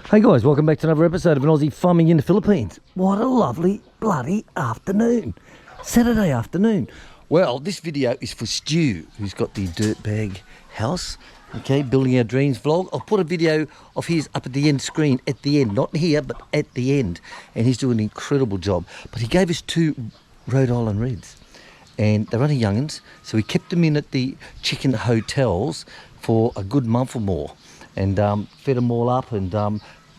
Hey guys, welcome back to another episode of an Aussie farming in the Philippines. What a lovely bloody afternoon. Saturday afternoon. Well, this video is for Stu, who's got the dirtbag house. Okay, building our dreams vlog. I'll put a video of his up at the end screen, at the end, not here, but at the end. And he's doing an incredible job. But he gave us 2 Rhode Island Reds. And they're only young'uns, so we kept them in at the chicken hotels for a good month or more. And fed them all up and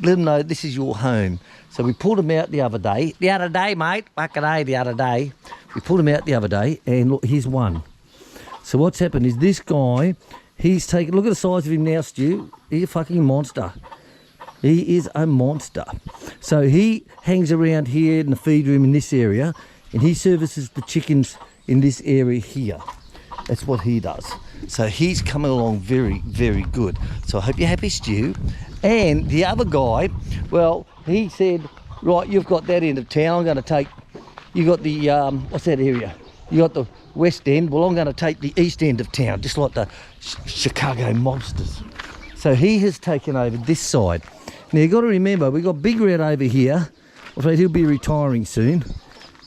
let them know this is your home. So we pulled them out the other day. The other day, mate. The other day. We pulled them out the other day, and look, here's one. So what's happened is this guy, he's taken, look at the size of him now, Stu. He's a fucking monster. He is a monster. So he hangs around here in the feed room in this area, and he services the chickens in this area here. That's what he does. So he's coming along very, very good. So I hope you're happy, Stu. And the other guy, well, he said, right, you've got that end of town. I'm going to take, you got the, what's that area? You got the west end. Well, I'm going to take the east end of town, just like the Chicago mobsters. So he has taken over this side. Now, you've got to remember, we've got Big Red over here. I'm afraid he'll be retiring soon.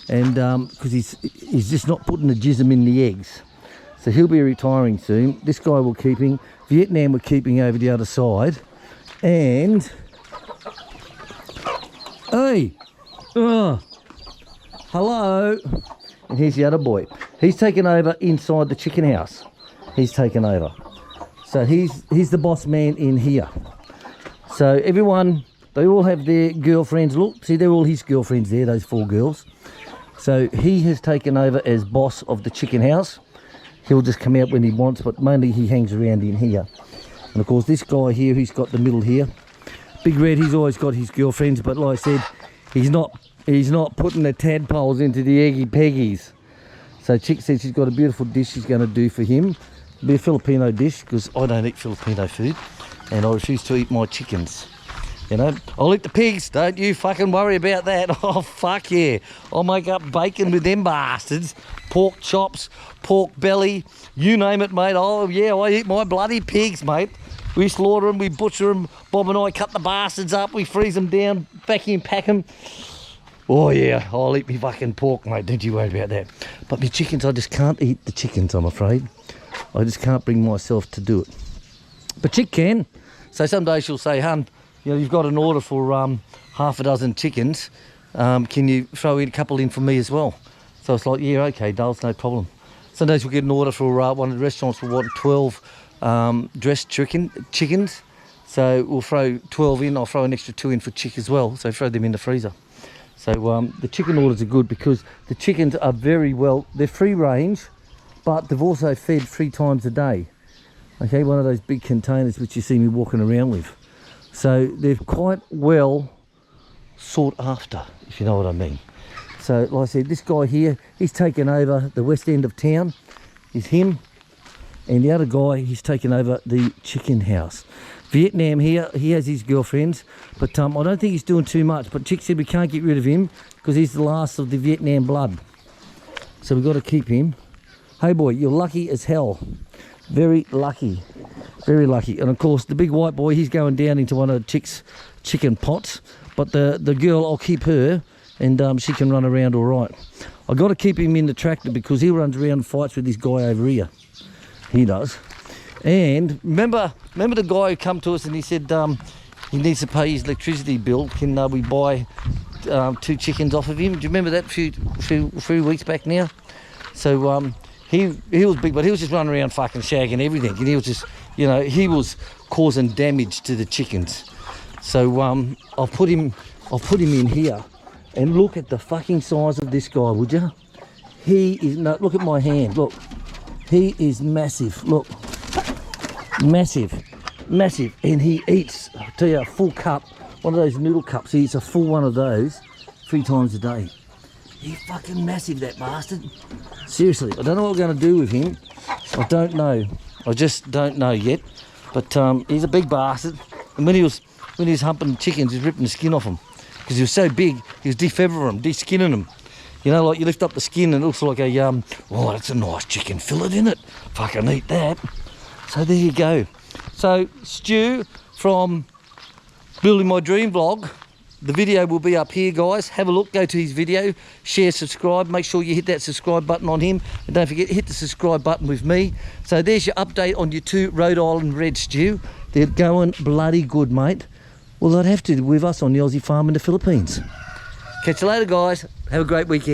And because he's just not putting the jism in the eggs. So he'll be retiring soon. This guy will keep him. Vietnam we're keeping over the other side. And, hey, hello. And here's the other boy. He's taken over inside the chicken house. He's taken over. So he's the boss man in here. So everyone, they all have their girlfriends. Look, see, they're all his girlfriends there, those 4 girls. So he has taken over as boss of the chicken house. He'll just come out when he wants, but mainly he hangs around in here. And of course, this guy here, who's got the middle here, Big Red, he's always got his girlfriends, but like I said, he's not putting the tadpoles into the eggy peggies. So Chick said she's got a beautiful dish she's going to do for him. It'll be a Filipino dish, because I don't eat Filipino food, and I refuse to eat my chickens. You know, I'll eat the pigs, don't you fucking worry about that. Oh, fuck yeah. I'll make up bacon with them bastards. Pork chops, pork belly, you name it, mate. Oh, yeah, I eat my bloody pigs, mate. We slaughter them, we butcher them. Bob and I cut the bastards up, we freeze them down, vacuum pack them. Oh, yeah, I'll eat me fucking pork, mate. Don't you worry about that. But me chickens, I just can't eat the chickens, I'm afraid. I just can't bring myself to do it. But Chick can. So some days she'll say, hun, you know, you've got an order for half a dozen chickens. Can you throw in a couple in for me as well? So it's like, yeah, okay, Dale's no problem. Some days we'll get an order for one of the restaurants will want 12 dressed chickens. So we'll throw 12 in. I'll throw an extra 2 in for Chick as well. So throw them in the freezer. So the chicken orders are good because the chickens are very well, they're free range, but they've also fed 3 times a day. Okay, one of those big containers which you see me walking around with. So they're quite well sought after, if you know what I mean. So like I said, this guy here, he's taken over the west end of town, is him. And the other guy, he's taken over the chicken house. Vietnam here, he has his girlfriends, but I don't think he's doing too much. But Chick said we can't get rid of him because he's the last of the Vietnam blood. So we've got to keep him. Hey boy, you're lucky as hell. Very lucky. Very lucky. And of course, the big white boy, he's going down into one of Chick's chicken pots. But the girl, I'll keep her, and she can run around all right. I've got to keep him in the tractor because he runs around and fights with this guy over here. He does. And remember the guy who come to us and he said he needs to pay his electricity bill. Can we buy 2 chickens off of him? Do you remember that a few weeks back now? So he was big, but he was just running around fucking shagging everything, and he was just, you know, he was causing damage to the chickens. So I'll put him in here, and look at the fucking size of this guy, would you? He is, no, look at my hand, look. He is massive, look. Massive, and he eats, I'll tell you, a full cup, one of those noodle cups. He eats a full one of those 3 times a day. He's fucking massive, that bastard. Seriously, I don't know what we're going to do with him. I don't know. I just don't know yet. But he's a big bastard. And when he was humping chickens, he was ripping the skin off them. Because he was so big, he was defeathering them, de-skinning them. You know, like you lift up the skin and it looks like a, oh, that's a nice chicken fillet, isn't it? Fucking eat that. So there you go. So Stu from building my dream vlog. The video will be up here, guys. Have a look, go to his video, share, subscribe. Make sure you hit that subscribe button on him. And don't forget, hit the subscribe button with me. So there's your update on your 2 Rhode Island red stew. They're going bloody good, mate. Well, they'd have to with us on the Aussie farm in the Philippines. Catch you later, guys. Have a great weekend.